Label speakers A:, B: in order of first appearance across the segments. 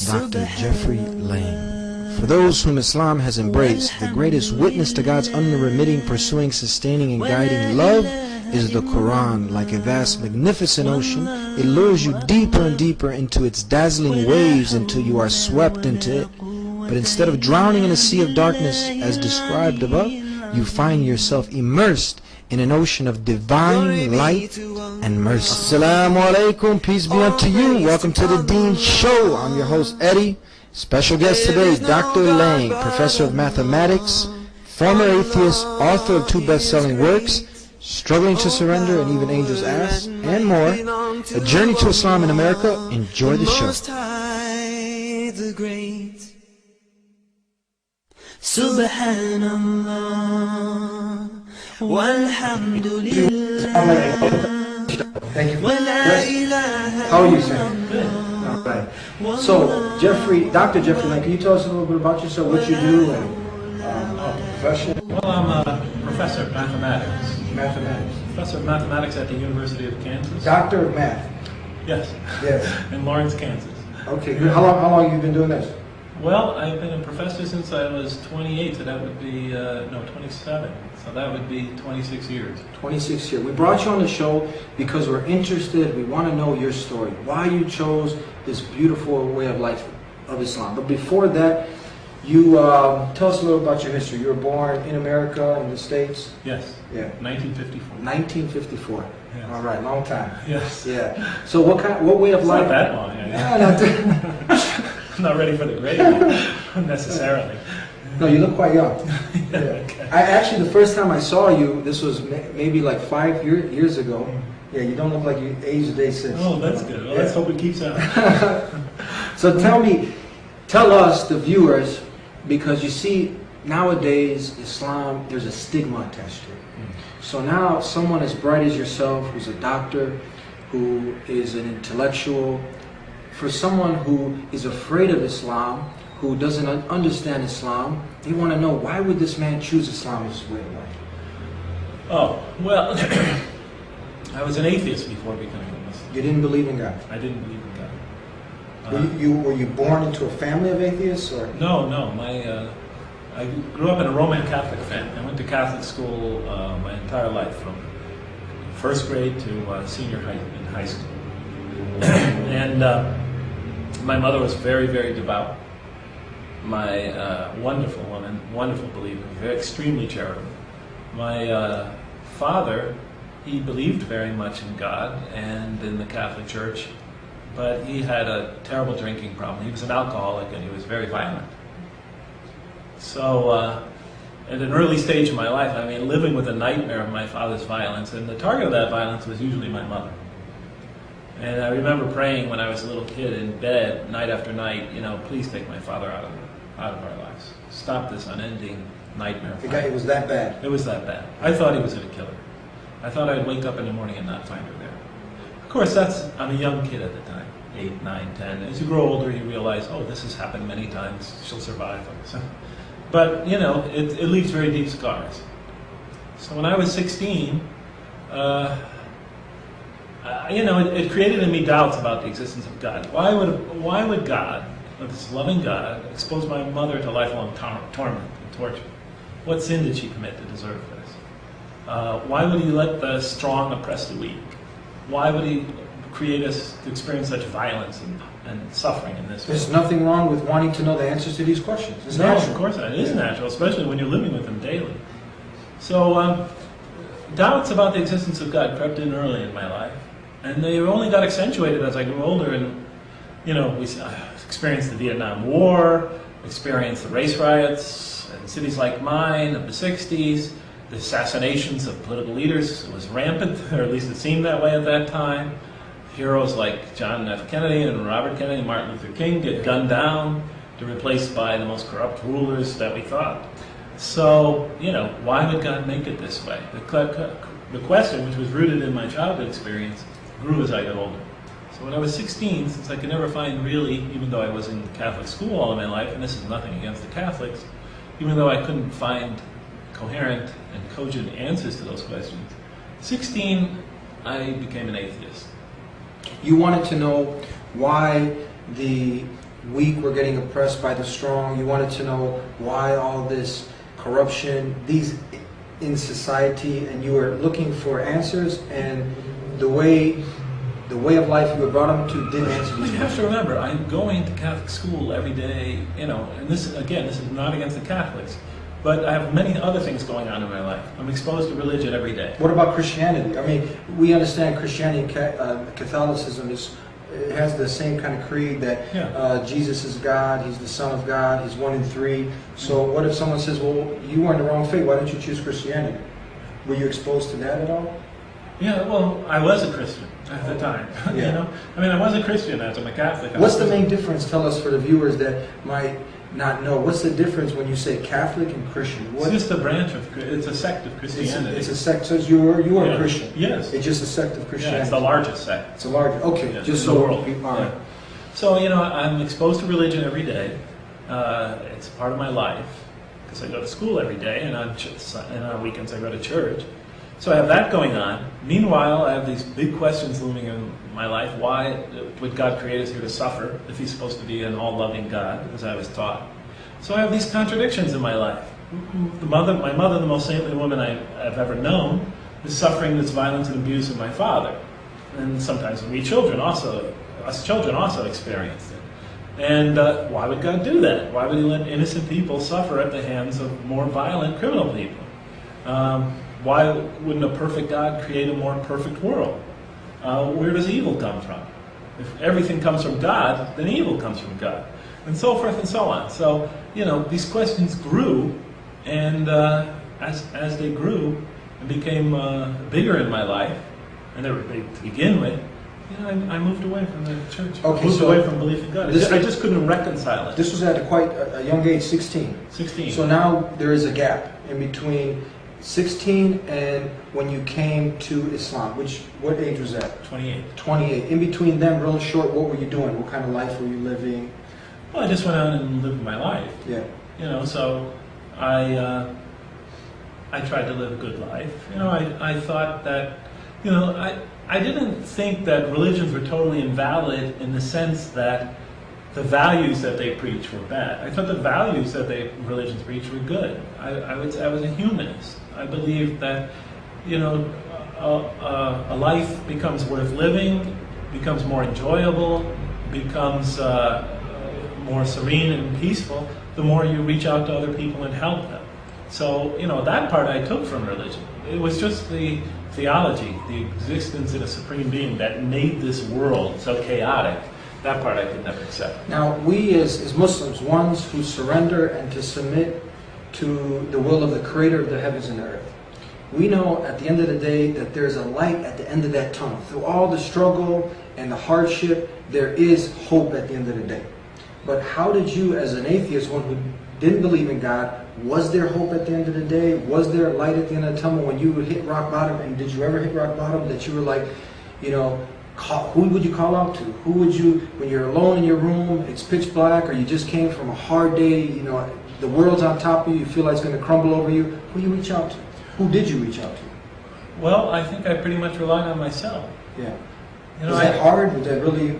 A: Dr. Jeffrey Lang. For those whom Islam has embraced, the greatest witness to God's unremitting, pursuing, sustaining, and guiding love is the Quran. Like a vast, magnificent ocean, it lures you deeper and deeper into its dazzling waves until you are swept into it. But instead of drowning in a sea of darkness as described above, you find yourself immersed in an ocean of divine light and mercy. Assalamu alaikum, peace be unto you. Welcome to the Dean Show. I'm your host Eddie. Special guest today is Dr. Lang, professor of mathematics, former atheist, author of 2 best-selling works, Struggling to Surrender and Even Angels Ask, and more. A Journey to Islam in America. Enjoy the show. Subhanallah, walhamdulillah. Thank you. Yes. How are you, sir? Good. All right. So, Dr. Jeffrey Lang, can you tell us a little bit about yourself, what you do, and profession?
B: Well, I'm a professor of mathematics.
A: Mathematics.
B: Professor of mathematics at the University of Kansas.
A: Doctor of Math.
B: Yes.
A: Yes.
B: In Lawrence, Kansas.
A: Okay, good. How long have you been doing this?
B: Well, I've been a professor since I was 28, so that would be, 27. So that would be 26 years. 26 years.
A: We brought you on the show because we're interested. We want to know your story, why you chose this beautiful way of life of Islam. But before that, you tell us a little about your history. You were born in America, in the States?
B: Yes.
A: Yeah.
B: 1954.
A: 1954. Yes. All right, long time.
B: Yes.
A: Yeah. So what way of life?
B: Not that long.
A: Yeah,
B: I'm not ready for the grave necessarily.
A: No, you look quite young. Yeah.
B: Okay.
A: Actually, the first time I saw you, this was maybe like 5 years ago. Yeah, you don't look like you aged a day since.
B: Oh, that's good. Well, let's hope it keeps up.
A: So tell us, the viewers, because you see, nowadays, Islam, there's a stigma attached to it. So now, someone as bright as yourself, who's a doctor, who is an intellectual, for someone who is afraid of Islam, who doesn't understand Islam, they want to know, why would this man choose Islam as his way of life?
B: Oh, well, I was an atheist before becoming a Muslim.
A: You didn't believe in God?
B: I didn't believe in God.
A: Were you born into a family of atheists? Or?
B: No. I grew up in a Roman Catholic family. I went to Catholic school my entire life, from first grade to senior high in high school. And my mother was very, very devout. My wonderful woman, wonderful believer, extremely charitable. My father, he believed very much in God and in the Catholic Church, but he had a terrible drinking problem. He was an alcoholic and he was very violent. So at an early stage of my life, living with a nightmare of my father's violence, and the target of that violence was usually my mother. And I remember praying when I was a little kid in bed, night after night, please take my father out of our lives. Stop this unending nightmare.
A: It was that bad?
B: It was that bad. I thought he was going to kill her. I thought I'd wake up in the morning and not find her there. Of course, I'm a young kid at the time, 8, 9, 10. As you grow older, you realize, oh, this has happened many times. She'll survive. But, it leaves very deep scars. So when I was 16, it created in me doubts about the existence of God. Why would God, this loving God, expose my mother to lifelong torment and torture? What sin did she commit to deserve this? Why would he let the strong oppress the weak? Why would he create us to experience such violence and suffering in this way?
A: There's nothing wrong with wanting to know the answers to these questions. It's natural.
B: Of course not. It is natural, especially when you're living with them daily. So doubts about the existence of God crept in early in my life. And they only got accentuated as I grew older, and we experienced the Vietnam War, experienced the race riots in cities like mine of the 60s, the assassinations of political leaders was rampant, or at least it seemed that way at that time. Heroes like John F. Kennedy and Robert Kennedy and Martin Luther King get gunned down to replaced by the most corrupt rulers that we thought. So, why would God make it this way? The question, which was rooted in my childhood experience, grew as I got older. So when I was 16, since I could never find really, even though I was in Catholic school all of my life, and this is nothing against the Catholics, even though I couldn't find coherent and cogent answers to those questions, 16, I became an atheist.
A: You wanted to know why the weak were getting oppressed by the strong. You wanted to know why all this corruption, these in society, and you were looking for answers, and the way of life you were brought up to didn't answer these
B: You have to remember, I'm going to Catholic school every day, you know, and this is not against the Catholics, but I have many other things going on in my life. I'm exposed to religion every day.
A: What about Christianity? I mean, we understand Christianity, Catholicism has the same kind of creed that Jesus is God, He's the Son of God, He's 1 in 3. So what if someone says, well, you were in the wrong faith, why didn't you choose Christianity? Were you exposed to that at all?
B: Yeah, well, I was a Christian at the time. You know, I mean, I was a Christian as I'm a Catholic.
A: What's the main difference? Tell us for the viewers that might not know. What's the difference when you say Catholic and Christian?
B: It's just a branch of, it's a sect of Christianity.
A: It's a sect. So you were a Christian.
B: Yes.
A: It's just a sect of Christianity.
B: Yeah, it's the largest sect.
A: It's a large. Okay,
B: yeah,
A: just
B: in the world.
A: All right.
B: So you know, I'm exposed to religion every day. It's part of my life because I go to school every day, and on weekends I go to church. So I have that going on. Meanwhile, I have these big questions looming in my life. Why would God create us here to suffer if He's supposed to be an all-loving God, as I was taught? So I have these contradictions in my life. My mother, the most saintly woman I've ever known, is suffering this violence and abuse of my father. And sometimes us children also experience it. And why would God do that? Why would He let innocent people suffer at the hands of more violent criminal people? Why wouldn't a perfect God create a more perfect world? Where does evil come from? If everything comes from God, then evil comes from God. And so forth and so on. So, you know, these questions grew, and as they grew and became bigger in my life, and they were big to begin with, you know, I moved away from the church.
A: Okay,
B: moved
A: so
B: away from belief in God. I just couldn't reconcile it.
A: This was at quite a young age, 16.
B: 16.
A: So now there is a gap in between 16 and when you came to Islam. What age was that?
B: 28.
A: 28. In between them, real short, what were you doing? What kind of life were you living?
B: Well, I just went out and lived my life.
A: Yeah.
B: You know, so I tried to live a good life. You know, I thought that, you know, I didn't think that religions were totally invalid in the sense that the values that they preach were bad. I thought the values that religions preach were good. I was a humanist. I believed that, you know, a life becomes worth living, becomes more enjoyable, becomes more serene and peaceful the more you reach out to other people and help them. So, you know, that part I took from religion. It was just the theology, the existence in a supreme being that made this world so chaotic. That part I could never accept.
A: Now, we as Muslims, ones who surrender and to submit to the will of the Creator of the heavens and the earth, we know at the end of the day that there's a light at the end of that tunnel. Through all the struggle and the hardship, there is hope at the end of the day. But how did you, as an atheist, one who didn't believe in God, was there hope at the end of the day? Was there light at the end of the tunnel when you would hit rock bottom? And did you ever hit rock bottom that you were like, you know, who would you call out to? Who would you, when you're alone in your room, it's pitch black, or you just came from a hard day, you know, the world's on top of you, you feel like it's going to crumble over you, who do you reach out to? Who did you reach out to?
B: Well, I think I pretty much relied on myself.
A: Yeah.
B: You know,
A: was that hard? Was that really,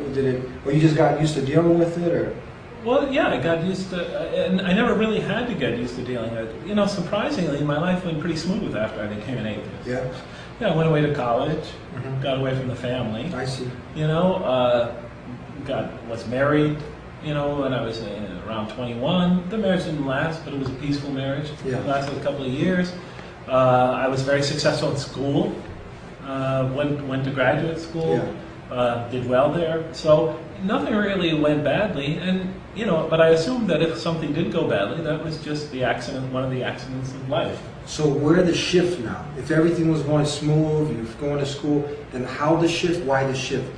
A: or you just got used to dealing with it, or?
B: Well, yeah, I got used to, and I never really had to get used to dealing with it. You know, surprisingly, my life went pretty smooth after I became an atheist.
A: Yeah.
B: Yeah, I went away to college, got away from the family.
A: I see.
B: You know, was married, you know, when I was around 21. The marriage didn't last, but it was a peaceful marriage.
A: Yeah.
B: It lasted a couple of years. I was very successful in school. Went to graduate school.
A: Yeah.
B: Did well there. So nothing really went badly, and you know, but I assumed that if something did go badly, that was just the accident, one of the accidents of life.
A: So where the shift now? If everything was going smooth, you're going to school, then how the shift? Why the shift?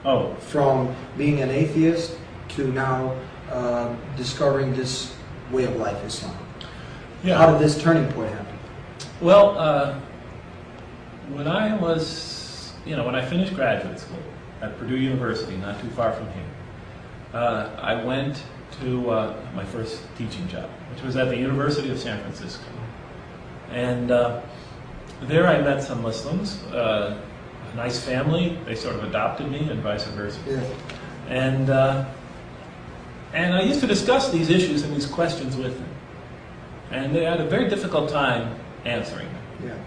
B: Oh,
A: From being an atheist to now discovering this way of life, Islam.
B: yeah.
A: How did this turning point happen?
B: Well, when I was, you know, when I finished graduate school at Purdue University, not too far from here, I went to my first teaching job, which was at the University of San Francisco. And there I met some Muslims, a nice family. They sort of adopted me and vice versa.
A: Yeah.
B: And And I used to discuss these issues and these questions with them. And they had a very difficult time answering them.
A: Yeah.